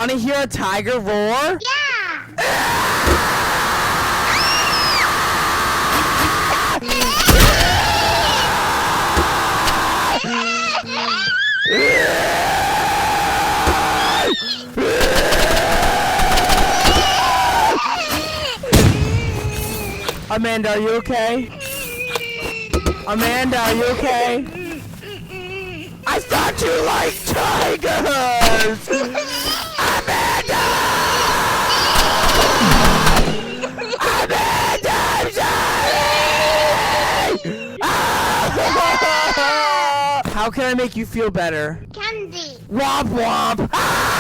Wanna hear a tiger roar? Yeah! Amanda, are you okay? Amanda, are you okay? I thought you liked tigers! Amanda! Amanda, I'm sorry! Ah! How can I make you feel better? Candy! Womp womp! Ah!